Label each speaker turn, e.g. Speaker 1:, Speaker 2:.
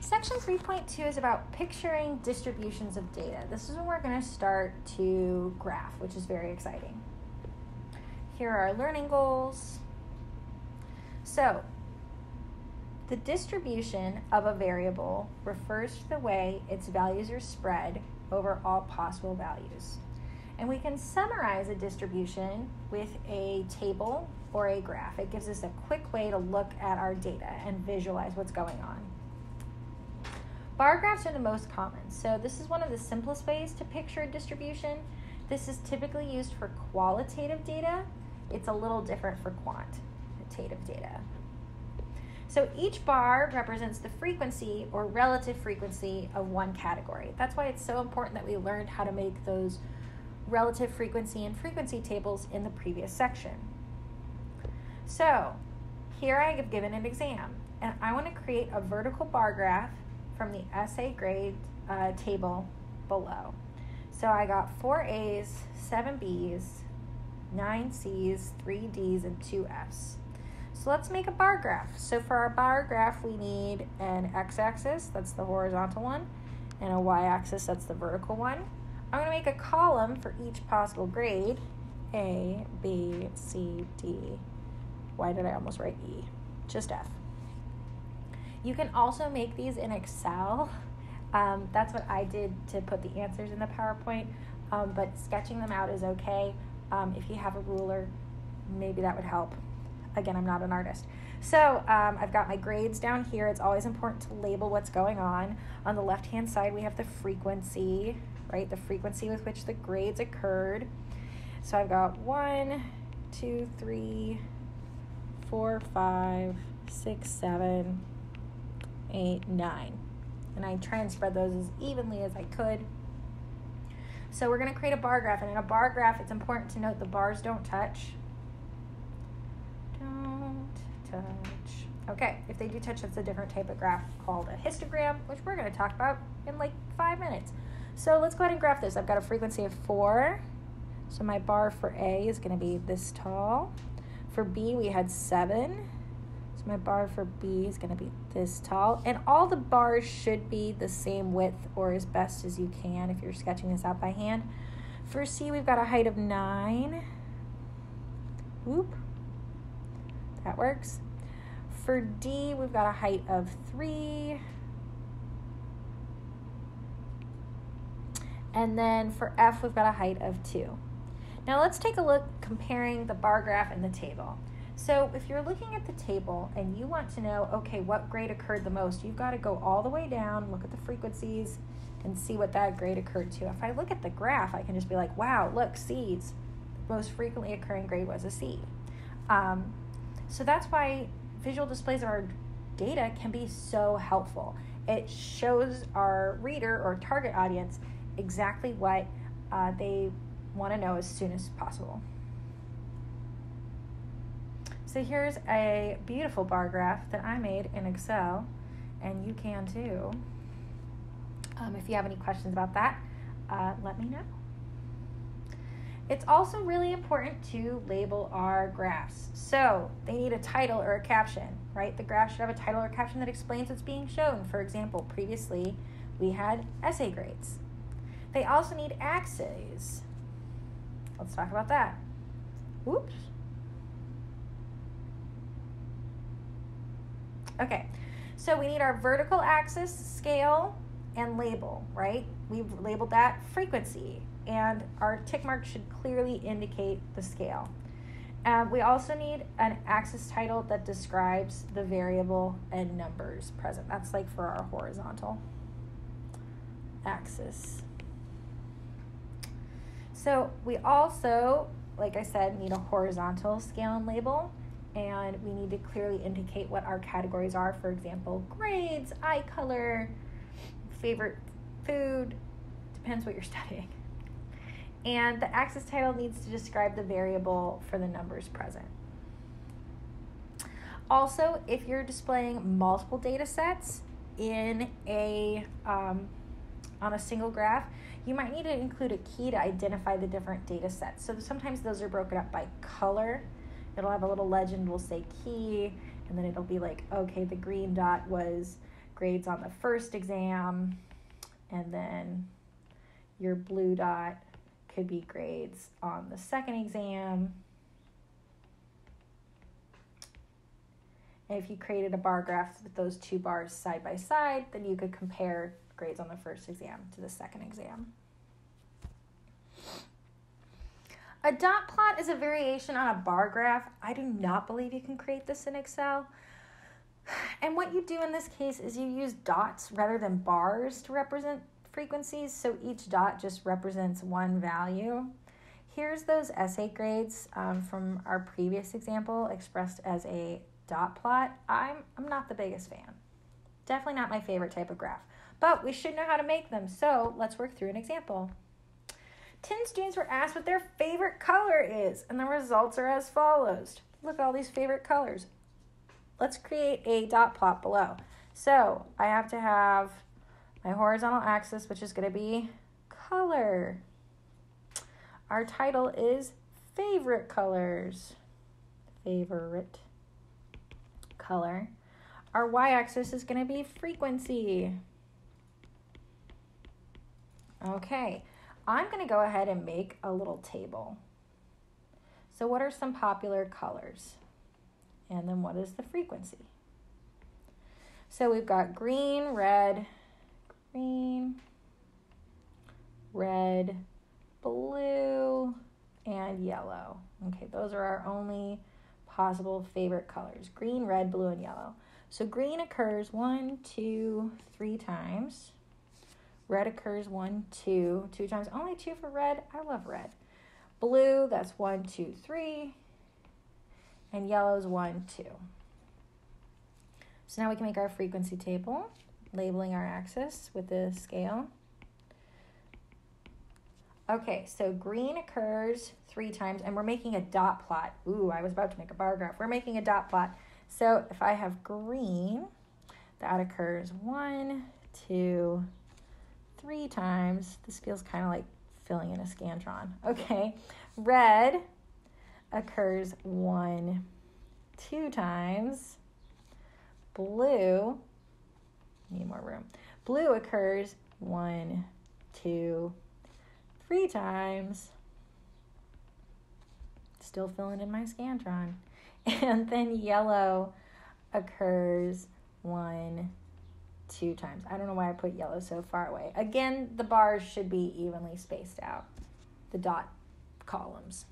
Speaker 1: Section 3.2 is about picturing distributions of data. This is when we're going to start to graph, which is very exciting. Here are our learning goals. So, the distribution of a variable refers to the way its values are spread over all possible values. And we can summarize a distribution with a table or a graph. It gives us a quick way to look at our data and visualize what's going on. Bar graphs are the most common. So this is one of the simplest ways to picture a distribution. This is typically used for qualitative data. It's a little different for quantitative data. So each bar represents the frequency or relative frequency of one category. That's why it's so important that we learned how to make those relative frequency and frequency tables in the previous section. So here I have given an exam, and I want to create a vertical bar graph from the essay grade table below. So I got 4 A's, 7 B's, 9 C's, 3 D's, and 2 F's. So let's make a bar graph. So for our bar graph, we need an x-axis, that's the horizontal one, and a y-axis, that's the vertical one. I'm going to make a column for each possible grade, A, B, C, D. Why did I almost write E? Just F. You can also make these in Excel. That's what I did to put the answers in the PowerPoint, but sketching them out is okay. If you have a ruler, maybe that would help. Again, I'm not an artist. So I've got my grades down here. It's always important to label what's going on. On the left-hand side, we have the frequency, right? The frequency with which the grades occurred. So I've got 1, 2, 3, 4, 5, 6, 7, 8, 9. And I try and spread those as evenly as I could. So we're going to create a bar graph. And in a bar graph, it's important to note the bars don't touch. Don't touch. Okay, if they do touch, that's a different type of graph called a histogram, which we're going to talk about in like 5 minutes. So let's go ahead and graph this. I've got a frequency of 4. So my bar for A is going to be this tall. For B, we had 7. So my bar for B is going to be this tall. And all the bars should be the same width or as best as you can if you're sketching this out by hand. For C, we've got a height of 9. Whoop. That works. For D, we've got a height of 3. And then for F, we've got a height of 2. Now let's take a look comparing the bar graph and the table. So if you're looking at the table and you want to know, okay, what grade occurred the most, you've got to go all the way down, look at the frequencies, and see what that grade occurred to. If I look at the graph, I can just be like, wow, look, C's. The most frequently occurring grade was a C. So that's why visual displays of our data can be so helpful. It shows our reader or target audience exactly what they want to know as soon as possible. So here's a beautiful bar graph that I made in Excel, and you can too. If you have any questions about that, let me know. It's also really important to label our graphs. So they need a title or a caption, right? The graph should have a title or caption that explains what's being shown. For example, previously we had essay grades. They also need axes. Let's talk about that. Oops. Okay, so we need our vertical axis, scale, and label, right? We've labeled that frequency, and our tick mark should clearly indicate the scale. We also need an axis title that describes the variable and numbers present. That's like for our horizontal axis. So we also, like I said, need a horizontal scale and label, and we need to clearly indicate what our categories are. For example, grades, eye color, favorite food, depends what you're studying. And the axis title needs to describe the variable for the numbers present. Also, if you're displaying multiple data sets in on a single graph, you might need to include a key to identify the different data sets. So sometimes those are broken up by color. It'll have a little legend, will say key, and then it'll be like, okay, the green dot was grades on the first exam, and then your blue dot could be grades on the second exam. And if you created a bar graph with those two bars side by side, then you could compare grades on the first exam to the second exam. A dot plot is a variation on a bar graph. I do not believe you can create this in Excel. And what you do in this case is you use dots rather than bars to represent frequencies, so each dot just represents one value. Here's those essay grades from our previous example expressed as a dot plot. I'm not the biggest fan. Definitely not my favorite type of graph, but we should know how to make them, so let's work through an example. 10 students were asked what their favorite color is, and the results are as follows. Look at all these favorite colors. Let's create a dot plot below. So I have to have my horizontal axis, which is going to be color. Our title is favorite colors. Favorite color. Our y-axis is going to be frequency. Okay, I'm going to go ahead and make a little table. So what are some popular colors? And then what is the frequency? So we've got green, red, blue, and yellow. Okay, those are our only possible favorite colors. Green, red, blue, and yellow. So green occurs 1, 2, 3 times. Red occurs 1, 2 times. Only 2 for red. I love red. Blue, that's 1, 2, 3. And yellow is 1, 2. So now we can make our frequency table, labeling our axis with the scale. Okay, so green occurs 3 times, and we're making a dot plot. Ooh, I was about to make a bar graph. We're making a dot plot. So if I have green, that occurs 1, 2, 3 times. This feels kind of like filling in a Scantron. Okay, red occurs 1, 2 times. Blue, need more room. Blue occurs 1, 2, 3 times. Still filling in my Scantron. And then yellow occurs 1, 2 times. I don't know why I put yellow so far away. Again, the bars should be evenly spaced out, the dot columns.